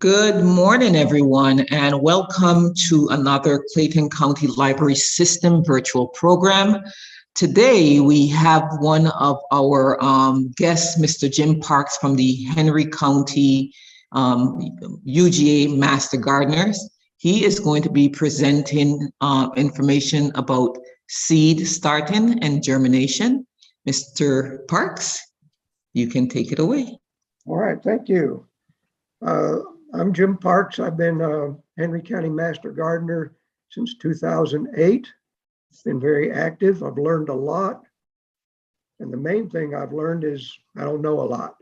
Good morning, everyone, and welcome to another Clayton County Library System virtual program. Today, we have one of our guests, Mr. Jim Parks from the Henry County UGA Master Gardeners. He is going to be presenting information about seed starting and germination. Mr. Parks, you can take it away. All right, thank you. I'm Jim Parks. I've been a Henry County Master Gardener since 2008. Been very active. I've learned a lot. And the main thing I've learned is I don't know a lot.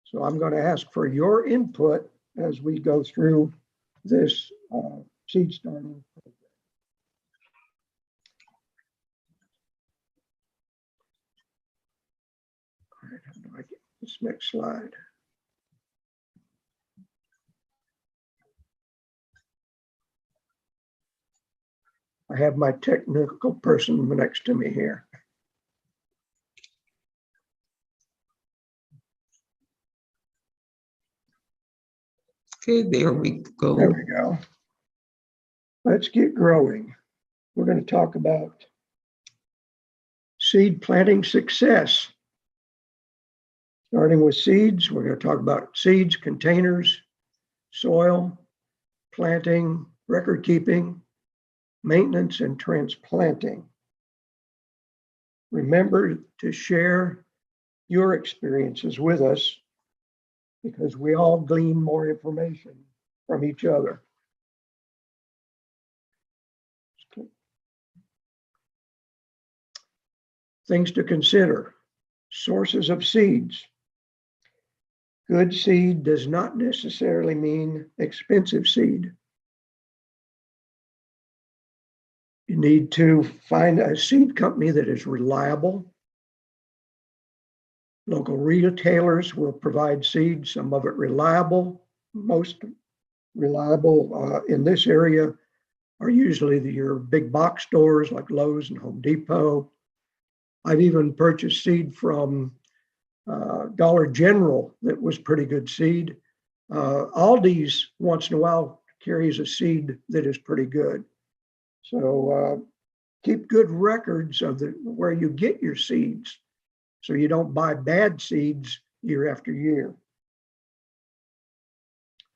So I'm going to ask for your input as we go through this seed starting program. All right, how do I get this next slide? I have my technical person next to me here. Okay, there we go. There we go. Let's get growing. We're going to talk about seed planting success. Starting with seeds, we're going to talk about seeds, containers, soil, planting, record keeping, maintenance, and transplanting. Remember to share your experiences with us because we all glean more information from each other. Things to consider. Sources of seeds. Good seed does not necessarily mean expensive seed. You need to find a seed company that is reliable. Local retailers will provide seeds, some of it reliable. Most reliable in this area are usually your big box stores like Lowe's and Home Depot. I've even purchased seed from Dollar General that was pretty good seed. Aldi's once in a while carries a seed that is pretty good. So keep good records of where you get your seeds so you don't buy bad seeds year after year.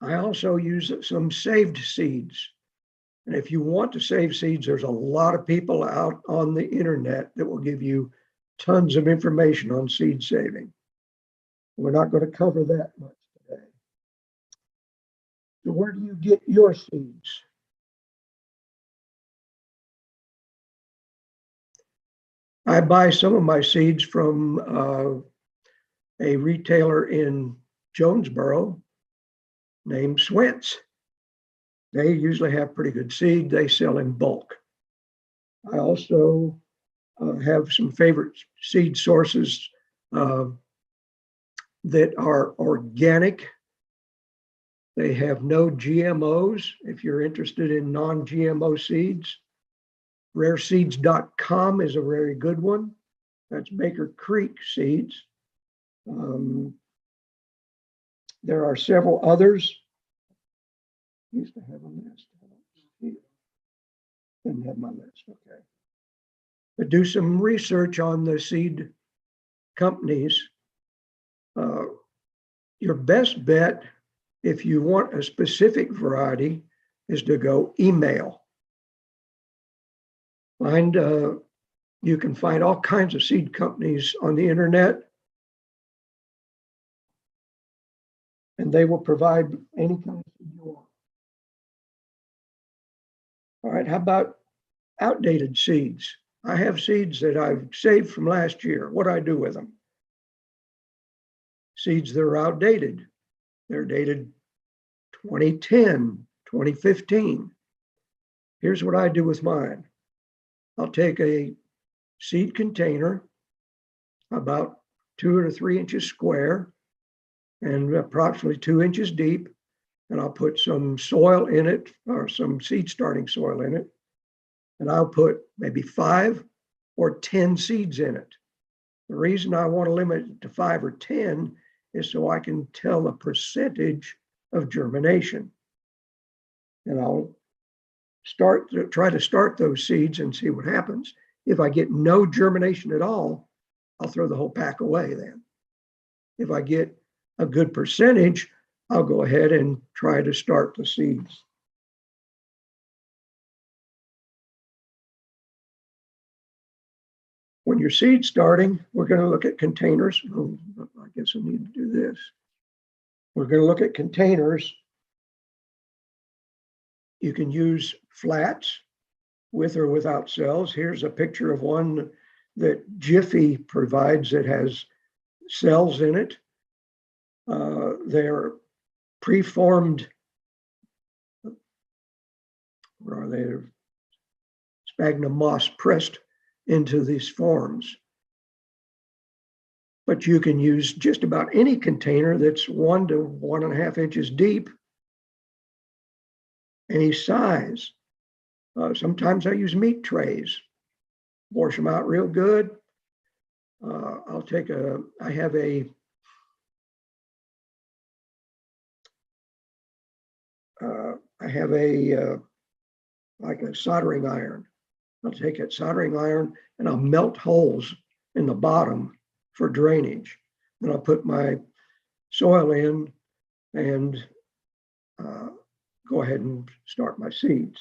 I also use some saved seeds. And if you want to save seeds, there's a lot of people out on the internet that will give you tons of information on seed saving. We're not going to cover that much today. So where do you get your seeds? I buy some of my seeds from a retailer in Jonesboro named Swent's. They usually have pretty good seed. They sell in bulk. I also have some favorite seed sources that are organic. They have no GMOs if you're interested in non-GMO seeds. Rareseeds.com is a very good one. That's Baker Creek seeds. There are several others. Used to have a list. Didn't have my list, okay. But do some research on the seed companies. Your best bet, if you want a specific variety, is to go email. You can find all kinds of seed companies on the internet, and they will provide any kind of seed you want. All right, how about outdated seeds? I have seeds that I've saved from last year. What do I do with them? Seeds that are outdated. They're dated 2010, 2015. Here's what I do with mine. I'll take a seed container about 2 to 3 inches square and approximately 2 inches deep, and I'll put some soil in it or some seed starting soil in it, and I'll put maybe 5 or 10 seeds in it. The reason I want to limit it to 5 or 10 is so I can tell the percentage of germination. And I'll try to start those seeds and see what happens. If I get no germination at all, I'll throw the whole pack away then. If I get a good percentage, I'll go ahead and try to start the seeds. When you're seed starting, we're going to look at containers. Oh, I guess I need to do this. We're going to look at containers. You can use flats with or without cells. Here's a picture of one that Jiffy provides that has cells in it. They're preformed, where are they? Sphagnum moss pressed into these forms. But you can use just about any container that's 1 to 1.5 inches deep, any size. Sometimes I use meat trays, wash them out real good. I have like a soldering iron. I'll take that soldering iron and I'll melt holes in the bottom for drainage. Then I'll put my soil in and go ahead and start my seeds.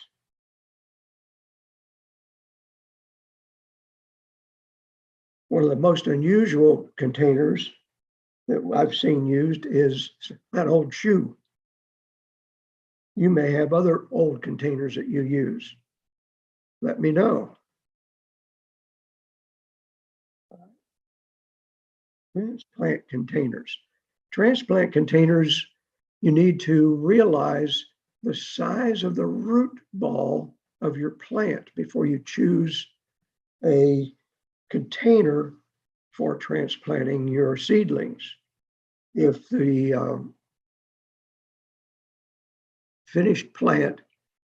One of the most unusual containers that I've seen used is that old shoe. You may have other old containers that you use. Let me know. Transplant containers. Transplant containers, you need to realize the size of the root ball of your plant before you choose a container for transplanting your seedlings. If the finished plant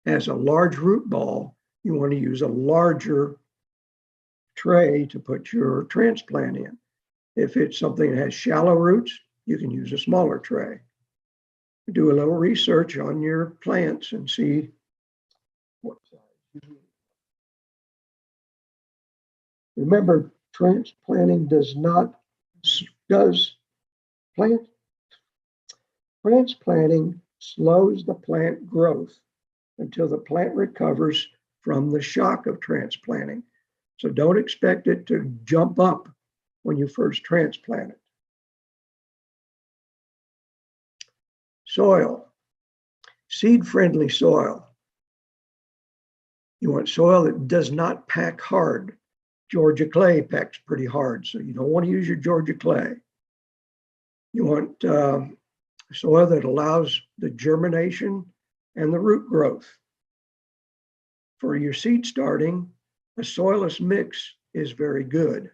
has a large root ball, you want to use a larger tray to put your transplant in. If it's something that has shallow roots, you can use a smaller tray. Do a little research on your plants and see what size you need. Remember, transplanting transplanting slows the plant growth until the plant recovers from the shock of transplanting. So don't expect it to jump up when you first transplant it. Soil, seed-friendly soil. You want soil that does not pack hard. Georgia clay packs pretty hard, so you don't want to use your Georgia clay. You want soil that allows the germination and the root growth. For your seed starting, a soilless mix is very good.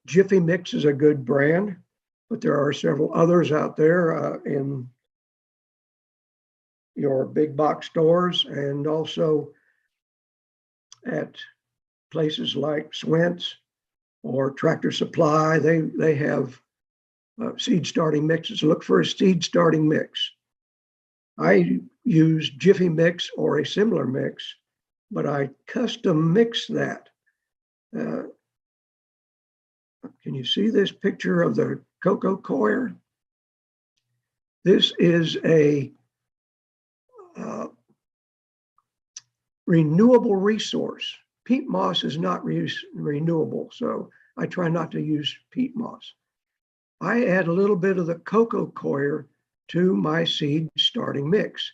Jiffy Mix is a good brand, but there are several others out there in your big box stores and also at places like Swent's or Tractor Supply. They have seed starting mixes. Look for a seed starting mix. I use Jiffy Mix or a similar mix, but I custom mix that. Can you see this picture of the cocoa coir? This is a renewable resource. Peat moss is not renewable, so I try not to use peat moss. I add a little bit of the cocoa coir to my seed starting mix.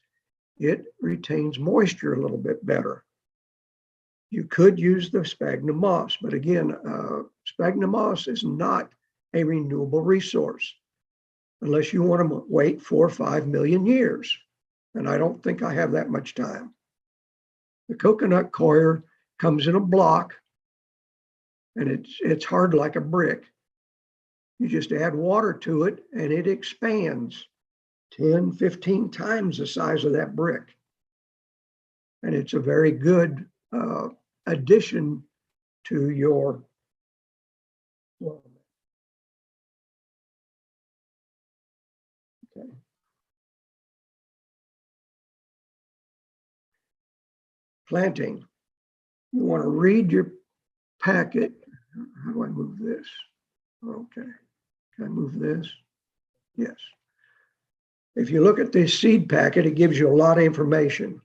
It retains moisture a little bit better. You could use the sphagnum moss, but again, sphagnum moss is not a renewable resource unless you want to wait 4 or 5 million years. And I don't think I have that much time. The coconut coir comes in a block and it's hard like a brick. You just add water to it and it expands 10, 15 times the size of that brick. And it's a very good addition to your soil. Okay. planting. You want to read your packet. How do I move this? Okay. Can I move this? Yes. If you look at this seed packet, it gives you a lot of information.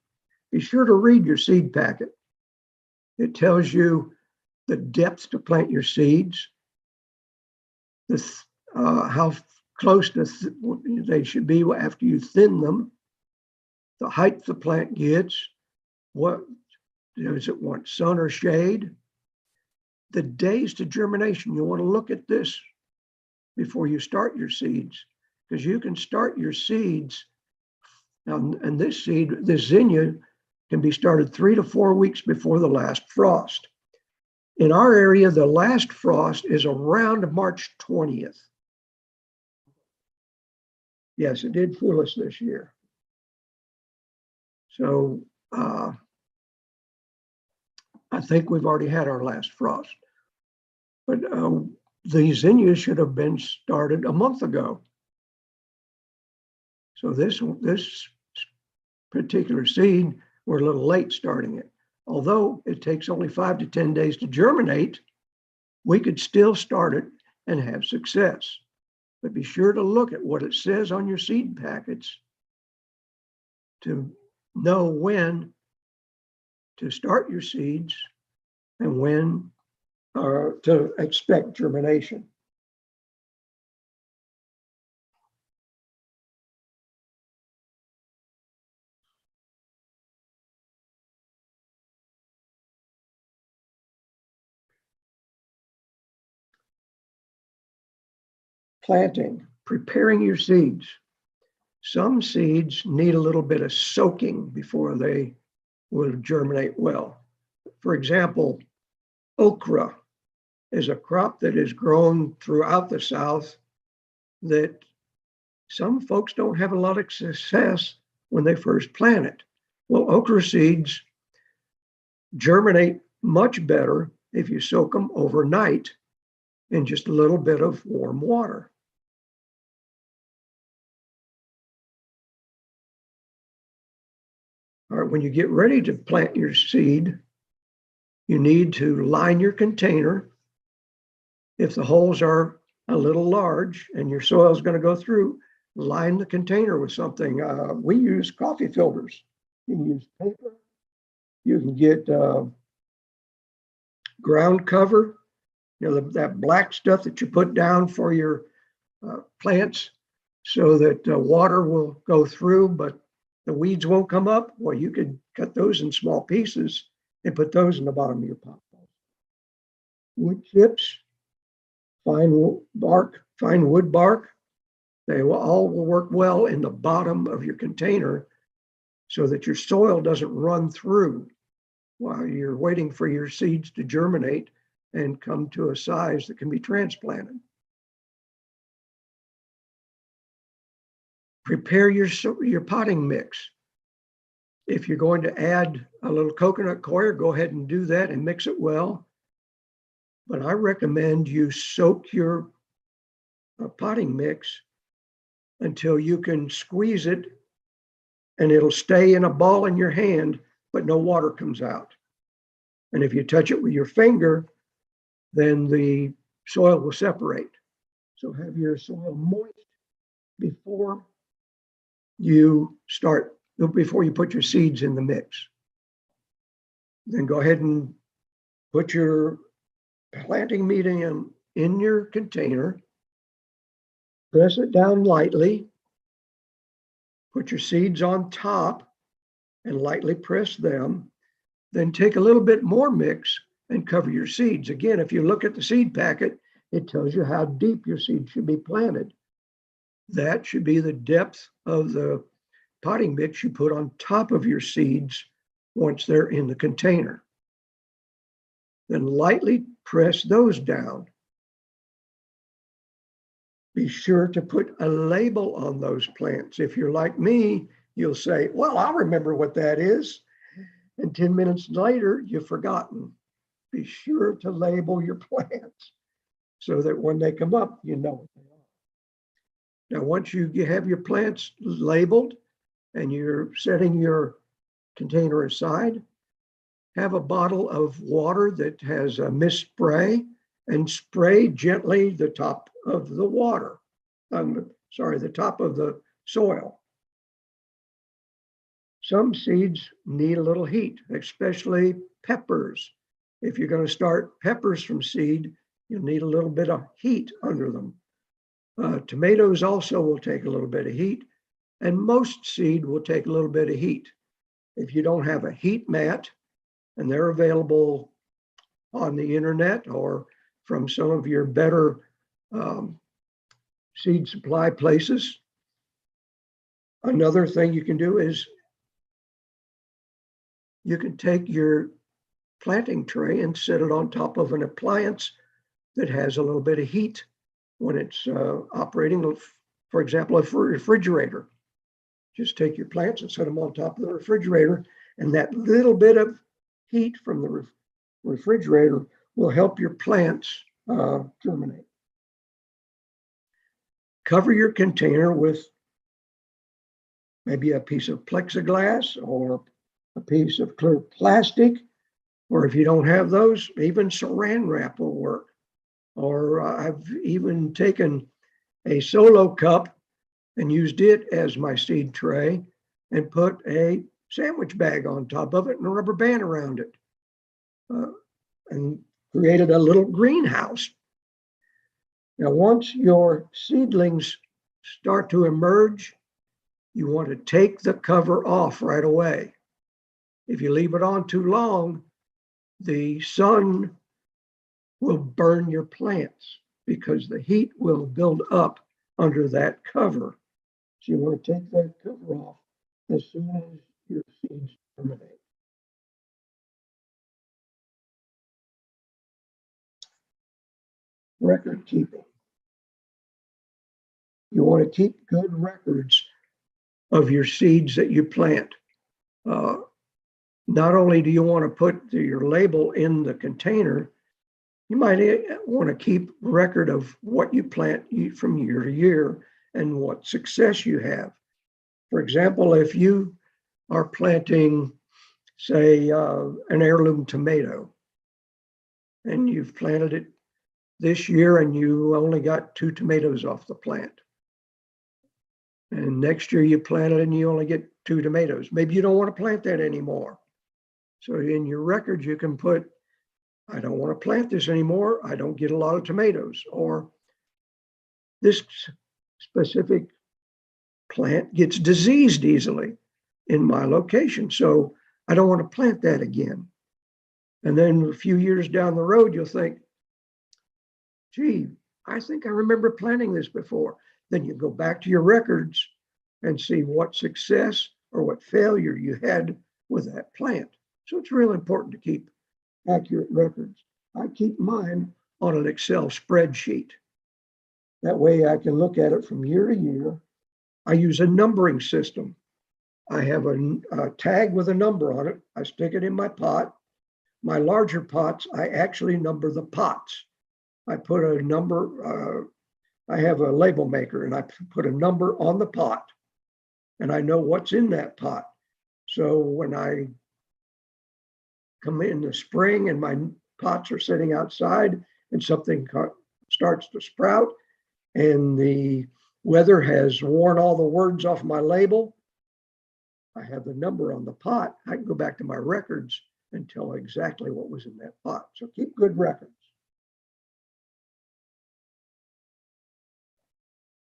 Be sure to read your seed packet. It tells you the depth to plant your seeds, how close to they should be after you thin them, the height the plant gets, what does it want, sun or shade, the days to germination. You want to look at this before you start your seeds, because you can start your seeds now, and this zinnia can be started 3 to 4 weeks before the last frost. In our area, the last frost is around March 20th. Yes, it did fool us this year. So I think we've already had our last frost. But the zinnias should have been started a month ago. So this particular seed, we're a little late starting it. Although it takes only 5 to 10 days to germinate, we could still start it and have success. But be sure to look at what it says on your seed packets to know when to start your seeds and when to expect germination. Planting, preparing your seeds. Some seeds need a little bit of soaking before they will germinate well. For example, okra is a crop that is grown throughout the South that some folks don't have a lot of success when they first plant it. Well, okra seeds germinate much better if you soak them overnight in just a little bit of warm water. All right, when you get ready to plant your seed, you need to line your container. If the holes are a little large and your soil is going to go through, line the container with something. We use coffee filters. You can use paper. You can get ground cover, that black stuff that you put down for your plants so that water will go through, but the weeds won't come up. Well, you could cut those in small pieces and put those in the bottom of your pot. Wood chips, fine wood bark, they will all work well in the bottom of your container so that your soil doesn't run through while you're waiting for your seeds to germinate and come to a size that can be transplanted. Prepare your potting mix. If you're going to add a little coconut coir, go ahead and do that and mix it well. But I recommend you soak your potting mix until you can squeeze it and it'll stay in a ball in your hand, but no water comes out. And if you touch it with your finger, then the soil will separate. So have your soil moist before you put your seeds in the mix. Then go ahead and put your planting medium in your container, press it down lightly, put your seeds on top and lightly press them, then take a little bit more mix and cover your seeds. Again, if you look at the seed packet, it tells you how deep your seed should be planted. That should be the depth of the potting mix you put on top of your seeds once they're in the container. Then lightly press those down. Be sure to put a label on those plants. If you're like me, you'll say, well, I'll remember what that is. And 10 minutes later, you've forgotten. Be sure to label your plants so that when they come up, you know what they are. Now, once you have your plants labeled and you're setting your container aside, have a bottle of water that has a mist spray and spray gently the top of the water. The top of the soil. Some seeds need a little heat, especially peppers. If you're going to start peppers from seed, you'll need a little bit of heat under them. Tomatoes also will take a little bit of heat, and most seed will take a little bit of heat. If you don't have a heat mat, and they're available on the internet or from some of your better seed supply places. Another thing you can do is you can take your planting tray and set it on top of an appliance that has a little bit of heat when it's operating. For example, a refrigerator. Just take your plants and set them on top of the refrigerator, and that little bit of heat from the refrigerator will help your plants germinate. Cover your container with maybe a piece of plexiglass or a piece of clear plastic, or if you don't have those, even saran wrap will work. Or I've even taken a solo cup and used it as my seed tray and put a sandwich bag on top of it and a rubber band around it, and created a little greenhouse. Now, once your seedlings start to emerge, you want to take the cover off right away. If you leave it on too long, the sun will burn your plants because the heat will build up under that cover. So you want to take that cover off as soon as your seeds germinate. Record keeping. You want to keep good records of your seeds that you plant. Not only do you want to put your label in the container, you might want to keep record of what you plant from year to year and what success you have. For example, if you are planting, say, an heirloom tomato, and you've planted it this year and you only got 2 tomatoes off the plant. And next year you plant it and you only get 2 tomatoes. Maybe you don't want to plant that anymore. So in your records, you can put, I don't want to plant this anymore. I don't get a lot of tomatoes. Or this specific plant gets diseased easily in my location. So I don't want to plant that again. And then a few years down the road, you'll think, gee, I think I remember planting this before. Then you go back to your records and see what success or what failure you had with that plant. So it's really important to keep accurate records. I keep mine on an Excel spreadsheet. That way I can look at it from year to year. I use a numbering system. I have a tag with a number on it. I stick it in my pot. My larger pots, I actually number the pots. I put a number, I have a label maker and I put a number on the pot and I know what's in that pot. So when I come in the spring and my pots are sitting outside and something starts to sprout and the weather has worn all the words off my label, I have the number on the pot. I can go back to my records and tell exactly what was in that pot. So keep good records.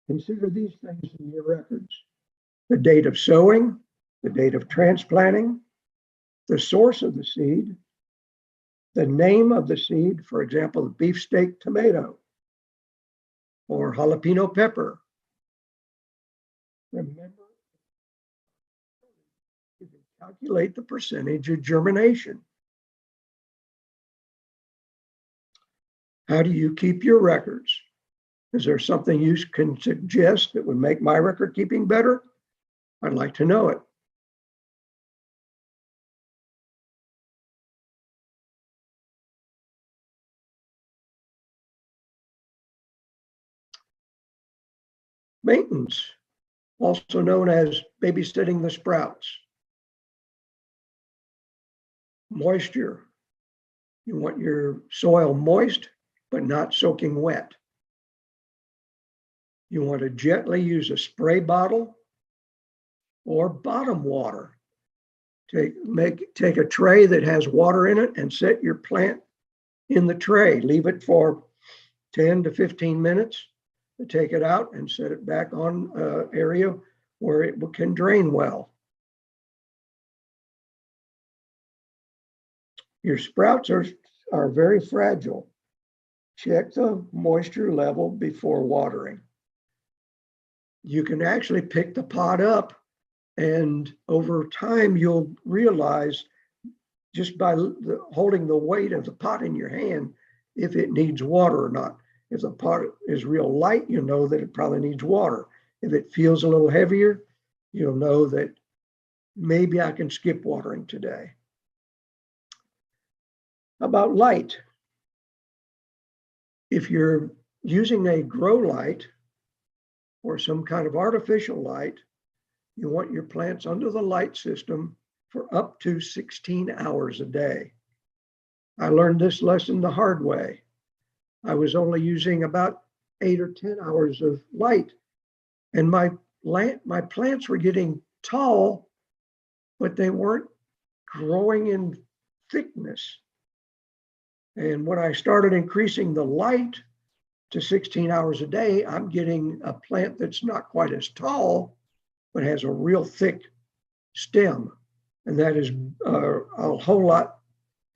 Consider these things in your records: the date of sowing, the date of transplanting, the source of the seed, the name of the seed, for example, the beefsteak tomato or jalapeno pepper. Remember, you can calculate the percentage of germination. How do you keep your records? Is there something you can suggest that would make my record keeping better? I'd like to know it. Maintenance, also known as babysitting the sprouts. Moisture. You want your soil moist, but not soaking wet. You want to gently use a spray bottle or bottom water. Take a tray that has water in it and set your plant in the tray. Leave it for 10 to 15 minutes. Take it out and set it back on an area where it can drain well. Your sprouts are very fragile. Check the moisture level before watering. You can actually pick the pot up, and over time you'll realize just by holding the weight of the pot in your hand if it needs water or not. If the pot is real light, you know that it probably needs water. If it feels a little heavier, you'll know that maybe I can skip watering today. About light. If you're using a grow light or some kind of artificial light, you want your plants under the light system for up to 16 hours a day. I learned this lesson the hard way. I was only using about 8 or 10 hours of light, and my plants were getting tall, but they weren't growing in thickness. And when I started increasing the light to 16 hours a day, I'm getting a plant that's not quite as tall, but has a real thick stem. And that is a whole lot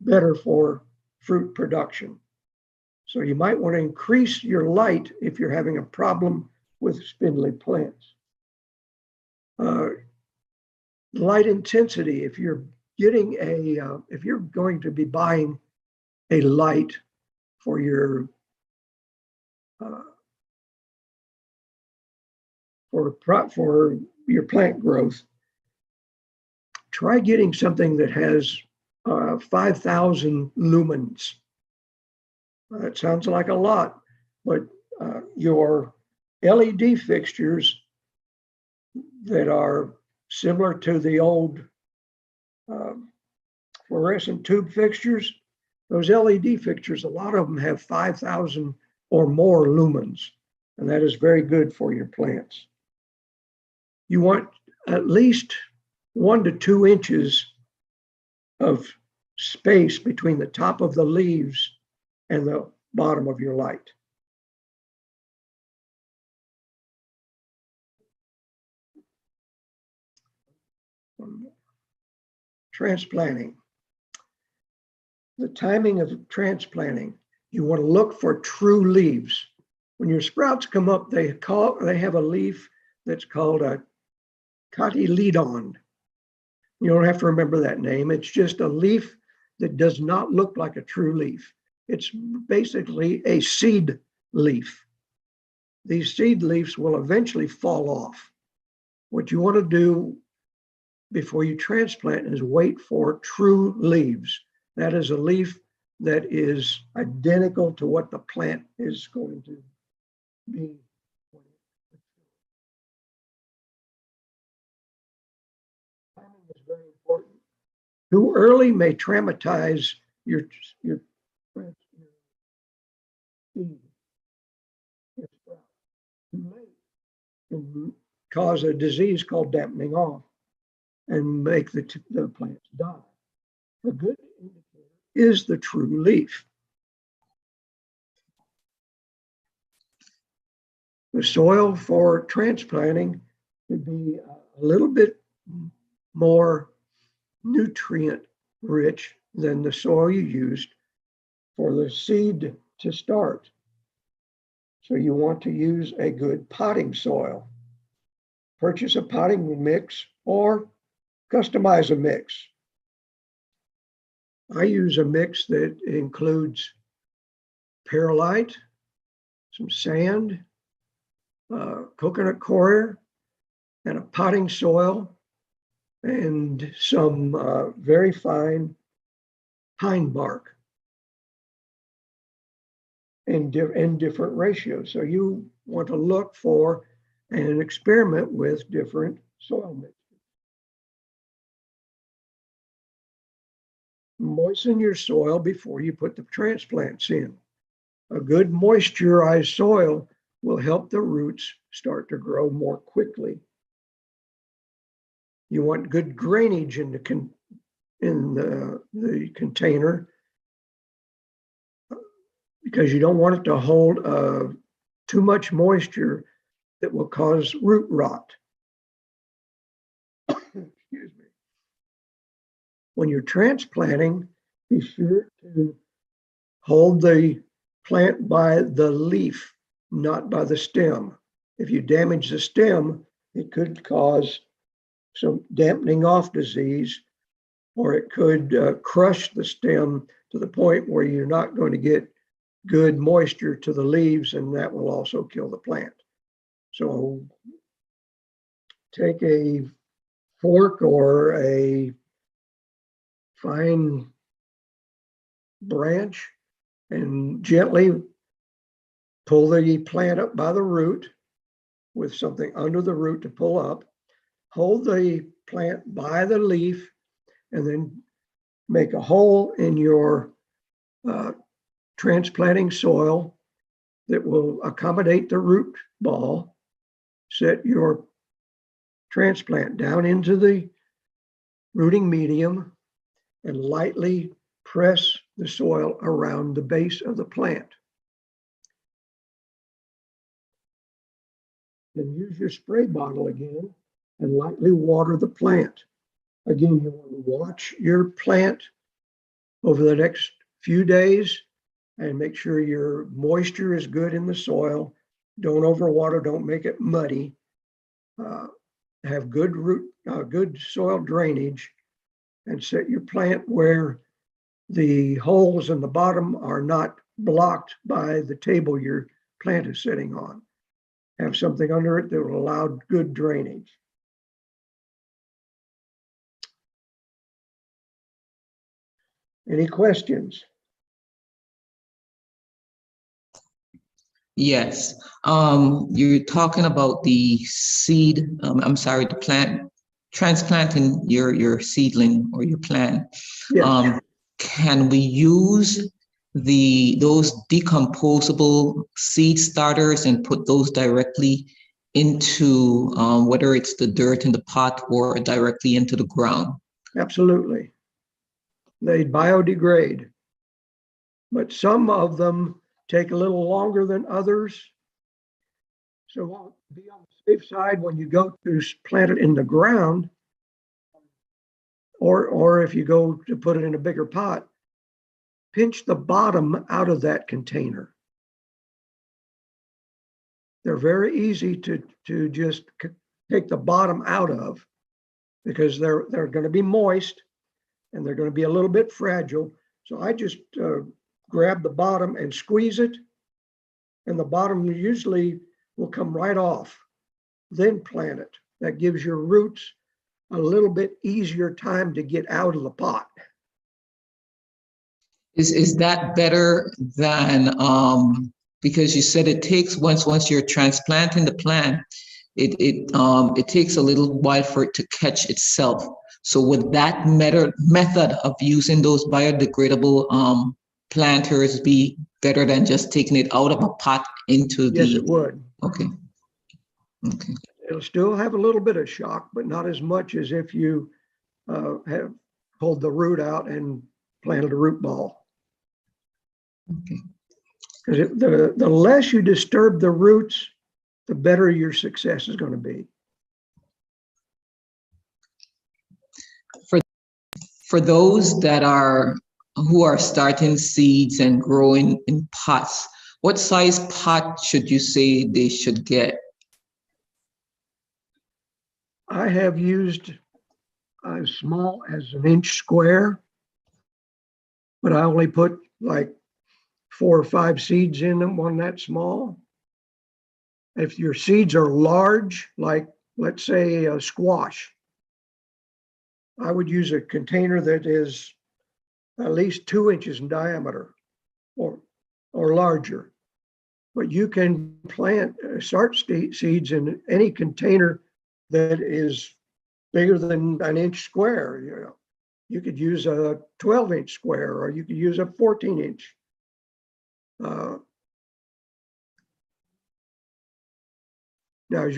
better for fruit production. So you might want to increase your light if you're having a problem with spindly plants. Light intensity, if you're going to be buying a light for your plant growth, try getting something that has 5,000 lumens. That sounds like a lot, but your LED fixtures that are similar to the old fluorescent tube fixtures, those LED fixtures, a lot of them have 5,000 or more lumens, and that is very good for your plants. You want at least 1 to 2 inches of space between the top of the leaves and the bottom of your light. Transplanting. The timing of transplanting, you want to look for true leaves. When your sprouts come up, they have a leaf that's called a cotyledon. You don't have to remember that name. It's just a leaf that does not look like a true leaf. It's basically a seed leaf. These seed leaves will eventually fall off. What you want to do before you transplant is wait for true leaves. That is a leaf that is identical to what the plant is going to be. Timing is very important. Too early may traumatize your seed. Too late can cause a disease called dampening off and make the plants die. A good indicator is the true leaf. The soil for transplanting should be a little bit more nutrient rich than the soil you used for the seed to start. So you want to use a good potting soil. Purchase a potting mix or customize a mix. I use a mix that includes perlite, some sand, coconut coir, and a potting soil, and some very fine pine bark in different ratios. So you want to look for and experiment with different soil mixes. Moisten your soil before you put the transplants in. A good moisturized soil will help the roots start to grow more quickly. You want good drainage in the container because you don't want it to hold too much moisture that will cause root rot. Excuse me. When you're transplanting, be sure to hold the plant by the leaf, not by the stem. If you damage the stem, it could cause some dampening off disease, or it could crush the stem to the point where you're not going to get good moisture to the leaves, and that will also kill the plant. So take a fork or a fine branch and gently pull the plant up by the root with something under the root to pull up. Hold the plant by the leaf and then make a hole in your transplanting soil that will accommodate the root ball. Set your transplant down into the rooting medium and lightly press the soil around the base of the plant. Then use your spray bottle again and lightly water the plant. Again, you want to watch your plant over the next few days and make sure your moisture is good in the soil. Don't overwater, don't make it muddy. Have good soil drainage, and set your plant where the holes in the bottom are not blocked by the table your plant is sitting on. Have something under it that will allow good drainage. Any questions? Yes. You're talking about the seed, the plant, transplanting your seedling or your plant. Yes. Can we use those decomposable seed starters and put those directly into whether it's the dirt in the pot or directly into the ground? Absolutely. They biodegrade, but some of them take a little longer than others. So be on the safe side when you go to plant it in the ground, or if you go to put it in a bigger pot, pinch the bottom out of that container. They're very easy to just take the bottom out of because they're going to be moist and they're going to be a little bit fragile. So I just grab the bottom and squeeze it, and the bottom usually will come right off. Then plant it. That gives your roots a little bit easier time to get out of the pot. Is that better than because you said it takes once you're transplanting the plant, it takes a little while for it to catch itself. So would that method of using those biodegradable planters be better than just taking it out of a pot into the? Yes, it would. Okay. Okay. It'll still have a little bit of shock, but not as much as if you have pulled the root out and planted a root ball. Okay. Because the less you disturb the roots, the better your success is going to be. For those who are starting seeds and growing in pots, what size pot should you say they should get? I have used as small as an inch square, but I only put like 4 or 5 seeds in them, one that small. If your seeds are large, like let's say a squash, I would use a container that is at least 2 inches in diameter or larger. But you can start seeds in any container that is bigger than an inch square. You could use a 12-inch square, or you could use a 14-inch. Now, is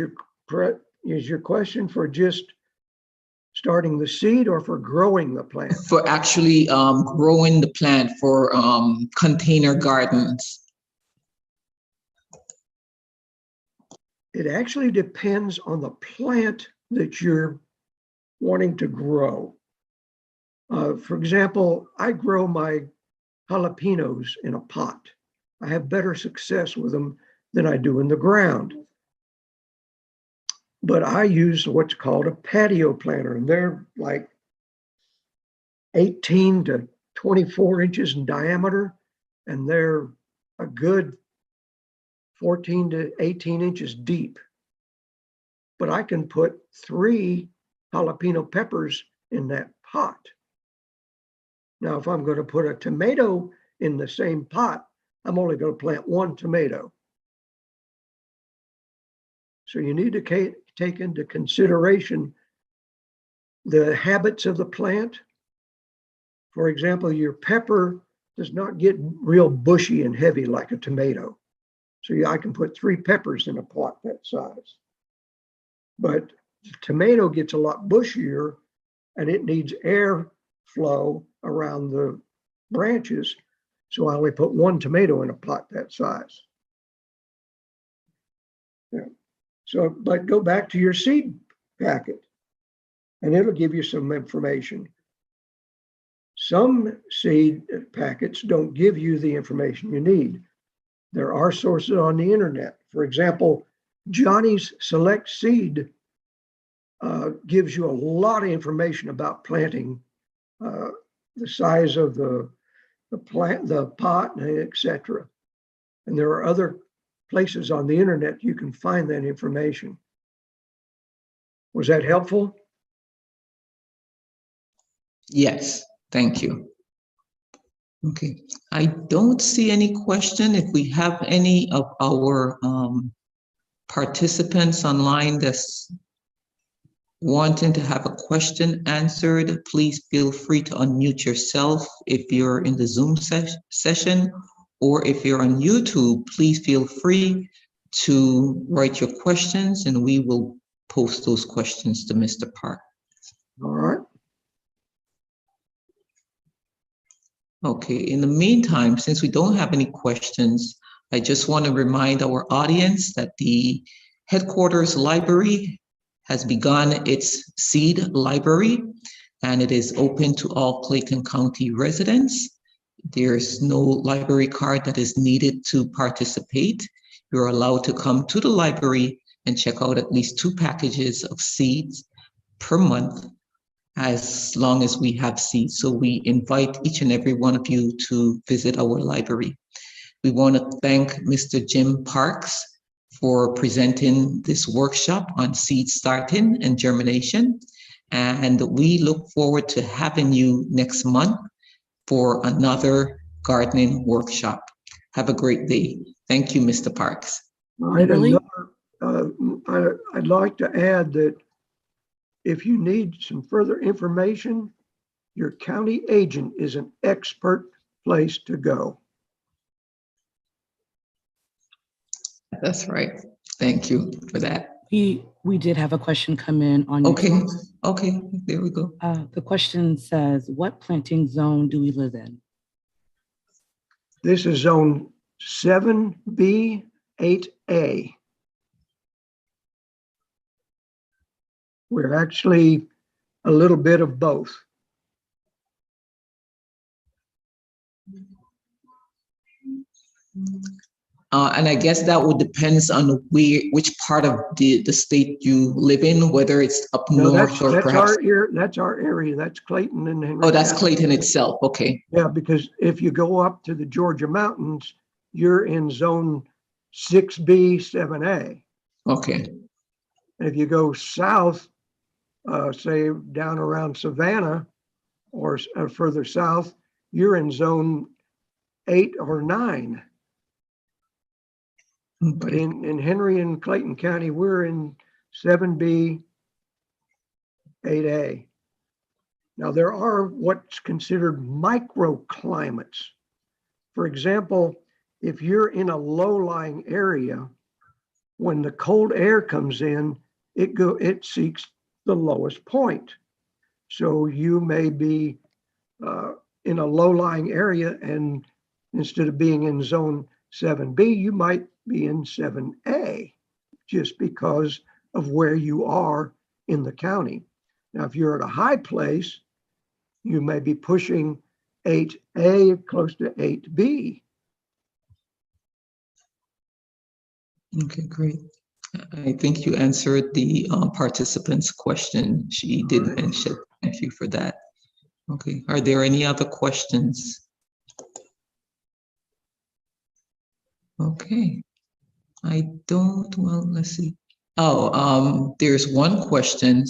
your question for just starting the seed or for growing the plant? For actually growing the plant for container gardens. It actually depends on the plant that you're wanting to grow. For example, I grow my jalapenos in a pot. I have better success with them than I do in the ground. But I use what's called a patio planter, and they're like 18 to 24 inches in diameter, and they're a good 14 to 18 inches deep. But I can put 3 jalapeno peppers in that pot. Now, if I'm going to put a tomato in the same pot, I'm only going to plant 1 tomato. So you need to take into consideration the habits of the plant. For example, your pepper does not get real bushy and heavy like a tomato. So I can put 3 peppers in a pot that size. But the tomato gets a lot bushier, and it needs air flow around the branches. So I only put 1 tomato in a pot that size. Yeah. So, but go back to your seed packet, and it'll give you some information. Some seed packets don't give you the information you need. There are sources on the internet. For example, Johnny's Select Seed gives you a lot of information about planting, the size of the plant, the pot, etc. And there are other places on the internet you can find that information. Was that helpful? Yes, thank you. Okay, I don't see any question. If we have any of our participants online that's wanting to have a question answered, please feel free to unmute yourself if you're in the Zoom session, or if you're on YouTube, please feel free to write your questions and we will post those questions to Mr. Park. All right. Okay, in the meantime, since we don't have any questions, I just want to remind our audience that the headquarters library has begun its seed library, and it is open to all Clayton County residents. There's no library card that is needed to participate. You're allowed to come to the library and check out at least 2 packages of seeds per month, as long as we have seeds. So we invite each and every one of you to visit our library. We want to thank Mr. Jim Parks for presenting this workshop on seed starting and germination. And we look forward to having you next month for another gardening workshop. Have a great day. Thank you, Mr. Parks. All right, I'd like to add that if you need some further information, your county agent is an expert place to go. That's right. Thank you for that. We did have a question come in on YouTube. Okay, there we go. The question says, what planting zone do we live in? This is zone 7B, 8A. We're actually a little bit of both. And I guess that would depends on which part of the state you live in, whether it's up north or perhaps. That's our area. That's Clayton and Henry. Oh, that's Clayton itself. Okay. Yeah, because if you go up to the Georgia mountains, you're in zone 6B, 7A. Okay. And if you go south, say down around Savannah or further south, you're in zone 8 or 9. But in Henry and Clayton County, we're in 7B, 8A. Now, there are what's considered microclimates. For example, if you're in a low-lying area, when the cold air comes in, it seeks the lowest point. So you may be in a low-lying area, and instead of being in zone 7B, you might be in 7A, just because of where you are in the county. Now, if you're at a high place, you may be pushing 8A close to 8B. Okay, great. I think you answered the participant's question. She did mention. Thank you for that. Okay, are there any other questions? Okay, I don't, well, let's see. Oh, there's one question.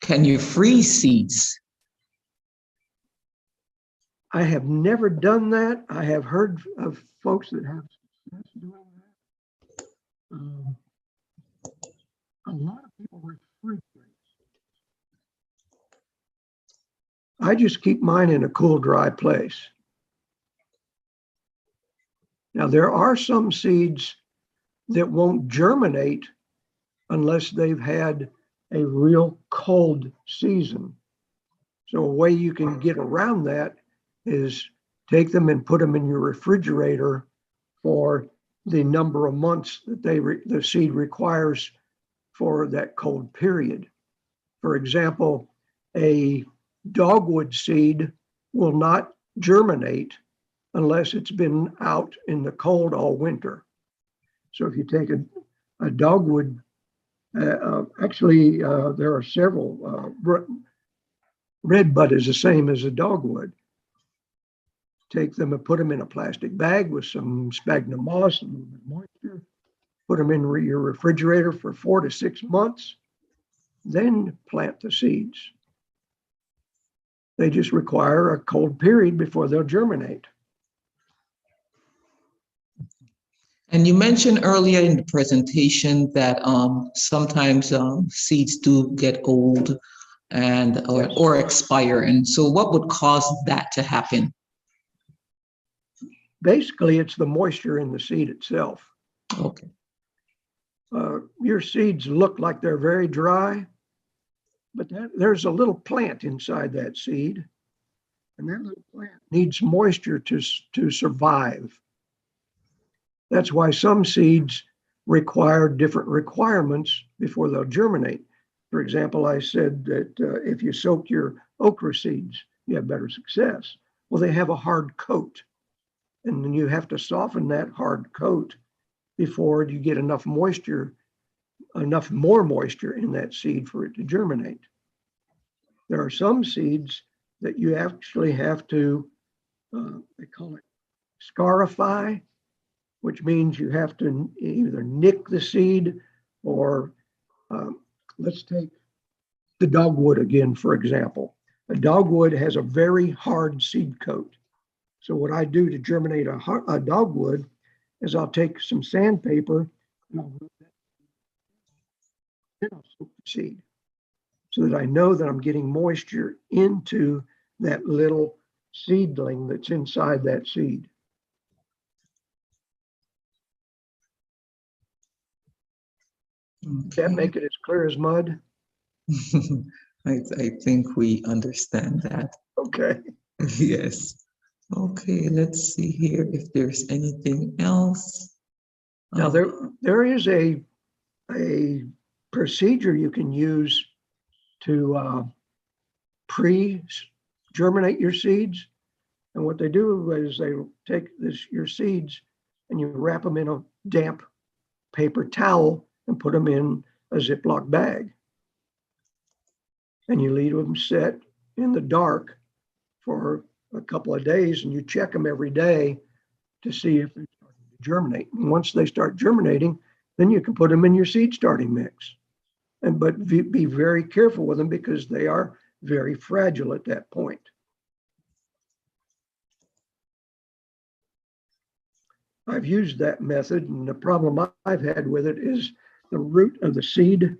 Can you freeze seeds? I have never done that. I have heard of folks that have success doing that. A lot of people refrigerate. I just keep mine in a cool, dry place. Now, there are some seeds that won't germinate unless they've had a real cold season. So a way you can get around that is take them and put them in your refrigerator for the number of months that the seed requires for that cold period. For example, a dogwood seed will not germinate unless it's been out in the cold all winter. So if you take a dogwood, there are several. Redbud is the same as a dogwood. Take them and put them in a plastic bag with some sphagnum moss and a little bit of moisture. Put them in your refrigerator for 4 to 6 months. Then plant the seeds. They just require a cold period before they'll germinate. And you mentioned earlier in the presentation that sometimes seeds do get old and or expire. And so what would cause that to happen? Basically, it's the moisture in the seed itself. Okay. Your seeds look like they're very dry, but there's a little plant inside that seed, and that little plant needs moisture to survive. That's why some seeds require different requirements before they'll germinate. For example, I said that if you soak your okra seeds, you have better success. Well, they have a hard coat, and then you have to soften that hard coat before you get enough more moisture in that seed for it to germinate. There are some seeds that you actually have to, they call it scarify, which means you have to either nick the seed or let's take the dogwood again, for example. A dogwood has a very hard seed coat. So what I do to germinate a dogwood is I'll take some sandpaper and I'll rub that, then I'll soak the seed so that I know that I'm getting moisture into that little seedling that's inside that seed. Does that make it as clear as mud? I think we understand that. Okay. Yes. Okay, let's see here if there's anything else. Now there is a procedure you can use to pre-germinate your seeds. And what they do is they take your seeds and you wrap them in a damp paper towel and put them in a Ziploc bag. And you leave them set in the dark for a couple of days, and you check them every day to see if they're starting to germinate. And once they start germinating, then you can put them in your seed starting mix. But be very careful with them because they are very fragile at that point. I've used that method, and the problem I've had with it is the root of the seed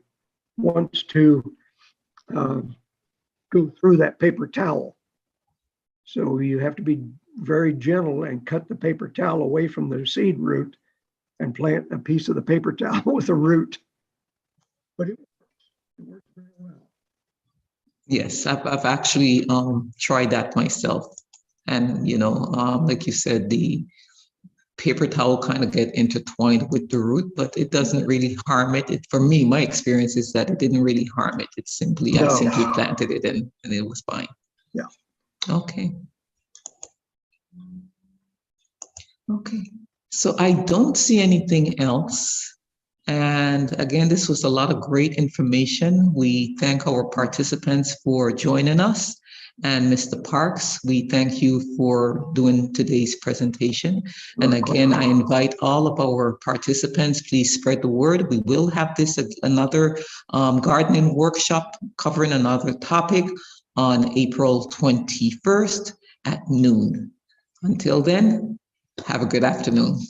wants to go through that paper towel. So you have to be very gentle and cut the paper towel away from the seed root and plant a piece of the paper towel with a root. But it works very well. Yes, I've actually tried that myself. And, like you said, the paper towel kind of get intertwined with the root, but it doesn't really harm it. For me, my experience is that it didn't really harm it. I simply planted it and it was fine. Yeah. Okay. Okay. So I don't see anything else. And again, this was a lot of great information. We thank our participants for joining us. And Mr. Parks, we thank you for doing today's presentation. And again, I invite all of our participants, please spread the word. We will have another gardening workshop covering another topic on April 21st at noon. Until then, have a good afternoon.